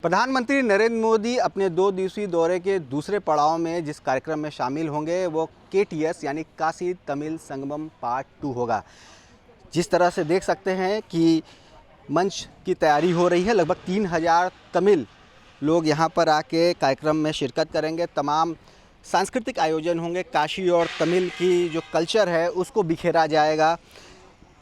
प्रधानमंत्री नरेंद्र मोदी अपने 2 दिवसीय दौरे के दूसरे पड़ाव में जिस कार्यक्रम में शामिल होंगे वो KTS यानी काशी तमिल संगमम पार्ट 2 होगा। जिस तरह से देख सकते हैं कि मंच की तैयारी हो रही है। लगभग 3000 तमिल लोग यहाँ पर आके कार्यक्रम में शिरकत करेंगे। तमाम सांस्कृतिक आयोजन होंगे। काशी और तमिल की जो कल्चर है उसको बिखेरा जाएगा।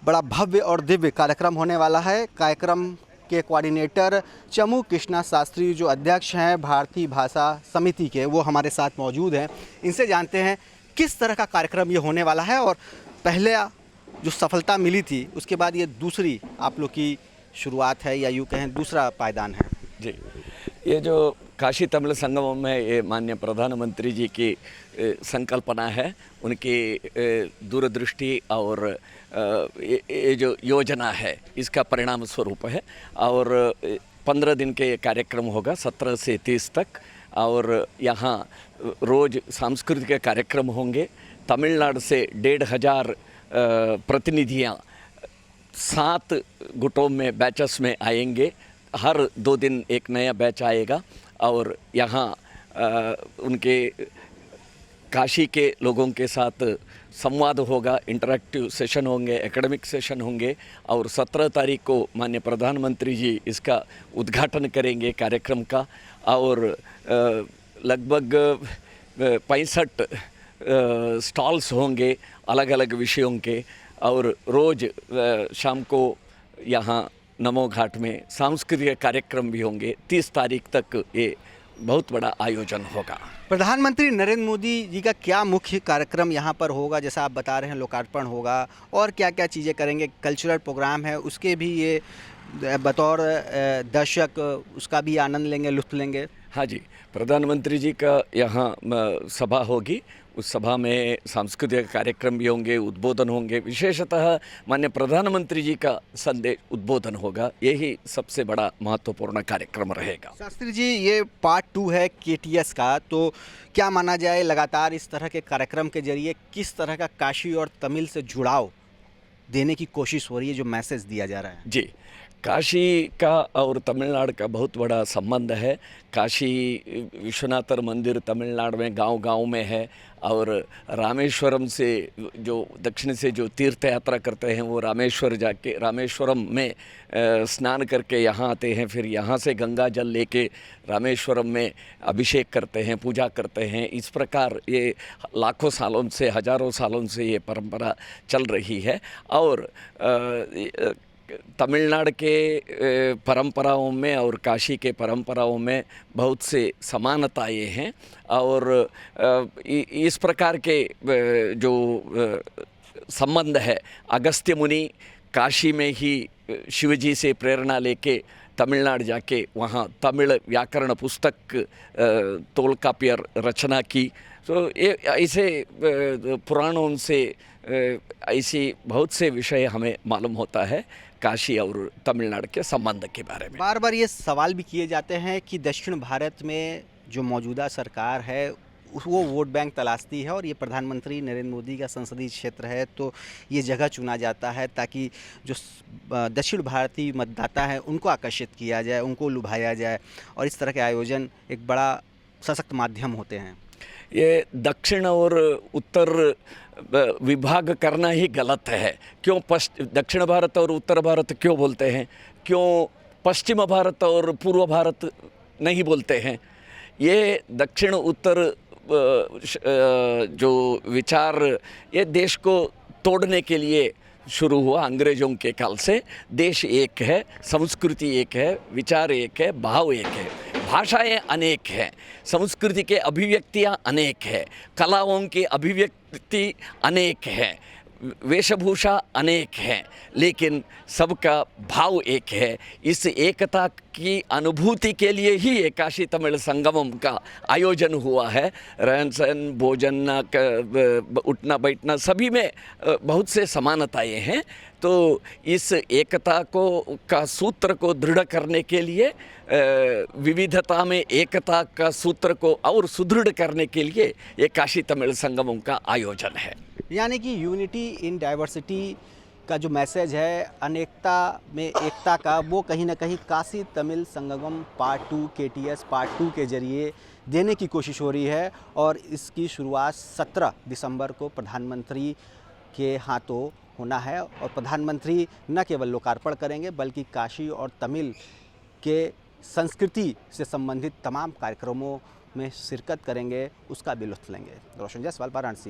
बड़ा भव्य और दिव्य कार्यक्रम होने वाला है। कार्यक्रम के कोऑर्डिनेटर चमू कृष्णा शास्त्री जो अध्यक्ष हैं भारतीय भाषा समिति के, वो हमारे साथ मौजूद हैं। इनसे जानते हैं किस तरह का कार्यक्रम ये होने वाला है और पहले जो सफलता मिली थी उसके बाद ये दूसरी आप लोग की शुरुआत है या यूँ कहें दूसरा पायदान है। जी, ये जो काशी तमिल संगमम में ये माननीय प्रधानमंत्री जी की संकल्पना है, उनकी दूरदृष्टि और ये जो योजना है इसका परिणाम स्वरूप है। और 15 दिन के कार्यक्रम होगा 17 से 30 तक। और यहाँ रोज़ सांस्कृतिक कार्यक्रम होंगे। तमिलनाडु से 1500 प्रतिनिधियाँ 7 गुटों में बैचेस में आएंगे। हर 2 दिन एक नया बैच आएगा और यहाँ उनके काशी के लोगों के साथ संवाद होगा, इंटरैक्टिव सेशन होंगे, एकेडमिक सेशन होंगे। और 17 तारीख को माननीय प्रधानमंत्री जी इसका उद्घाटन करेंगे कार्यक्रम का। और लगभग 65 स्टॉल्स होंगे अलग अलग विषयों के। और रोज़ शाम को यहाँ नमो घाट में सांस्कृतिक कार्यक्रम भी होंगे। 30 तारीख तक ये बहुत बड़ा आयोजन होगा। प्रधानमंत्री नरेंद्र मोदी जी का क्या मुख्य कार्यक्रम यहाँ पर होगा? जैसा आप बता रहे हैं लोकार्पण होगा और क्या क्या चीज़ें करेंगे? कल्चरल प्रोग्राम है उसके भी ये बतौर दर्शक उसका भी आनंद लेंगे, लुत्फ़ लेंगे। हाँ जी, प्रधानमंत्री जी का यहाँ सभा होगी। उस सभा में सांस्कृतिक कार्यक्रम भी होंगे, उद्बोधन होंगे। विशेषतः माननीय प्रधानमंत्री जी का संदेश उद्बोधन होगा। यही सबसे बड़ा महत्वपूर्ण कार्यक्रम रहेगा। शास्त्री जी, ये पार्ट 2 है KTS का, तो क्या माना जाए लगातार इस तरह के कार्यक्रम के जरिए किस तरह का काशी और तमिल से जुड़ाव देने की कोशिश हो रही है, जो मैसेज दिया जा रहा है? जी, काशी का और तमिलनाडु का बहुत बड़ा संबंध है। काशी विश्वनाथर मंदिर तमिलनाडु में गांव-गांव में है। और रामेश्वरम से जो दक्षिण से जो तीर्थ यात्रा करते हैं वो रामेश्वरम में स्नान करके यहाँ आते हैं। फिर यहाँ से गंगा जल लेके रामेश्वरम में अभिषेक करते हैं, पूजा करते हैं। इस प्रकार ये लाखों सालों से, हजारों सालों से ये परंपरा चल रही है। और तमिलनाडु के परंपराओं में और काशी के परंपराओं में बहुत से समानताएं हैं। और इस प्रकार के जो संबंध है, अगस्त्य मुनि काशी में ही शिवजी से प्रेरणा लेके तमिलनाडु जाके वहाँ तमिल व्याकरण पुस्तक तोलकाप्पियर रचना की। तो ये ऐसे पुराणों से ऐसी बहुत से विषय हमें मालूम होता है काशी और तमिलनाडु के संबंध के बारे में। बार बार ये सवाल भी किए जाते हैं कि दक्षिण भारत में जो मौजूदा सरकार है वो वोट बैंक तलाशती है और ये प्रधानमंत्री नरेंद्र मोदी का संसदीय क्षेत्र है, तो ये जगह चुना जाता है ताकि जो दक्षिण भारतीय मतदाता हैं उनको आकर्षित किया जाए, उनको लुभाया जाए। और इस तरह के आयोजन एक बड़ा सशक्त माध्यम होते हैं। ये दक्षिण और उत्तर विभाग करना ही गलत है। क्यों दक्षिण भारत और उत्तर भारत क्यों बोलते हैं? क्यों पश्चिम भारत और पूर्व भारत नहीं बोलते हैं? ये दक्षिण उत्तर जो विचार ये देश को तोड़ने के लिए शुरू हुआ अंग्रेज़ों के काल से। देश एक है, संस्कृति एक है, विचार एक है, भाव एक है, भाषाएं अनेक हैं, संस्कृति के अभिव्यक्तियाँ अनेक हैं, कलाओं की अभिव्यक्ति अनेक हैं, वेशभूषा अनेक हैं, लेकिन सबका भाव एक है। इस एकता की अनुभूति के लिए ही ये काशी तमिल संगमम का आयोजन हुआ है। रहन सहन, भोजन, उठना बैठना सभी में बहुत से समानताएं हैं। तो इस एकता का सूत्र को दृढ़ करने के लिए, विविधता में एकता का सूत्र को और सुदृढ़ करने के लिए ये काशी तमिल संगमम का आयोजन है। यानी कि यूनिटी इन डाइवर्सिटी का जो मैसेज है अनेकता में एकता का, वो कहीं ना कहीं Kashi Tamil Sangamam part 2 KTS part 2 के जरिए देने की कोशिश हो रही है। और इसकी शुरुआत 17 दिसंबर को प्रधानमंत्री के हाथों होना है और प्रधानमंत्री न केवल लोकार्पण करेंगे बल्कि काशी और तमिल के संस्कृति से संबंधित तमाम कार्यक्रमों में शिरकत करेंगे, उसका भी लुत्फ लेंगे। रोशन जायसवाल, वाराणसी।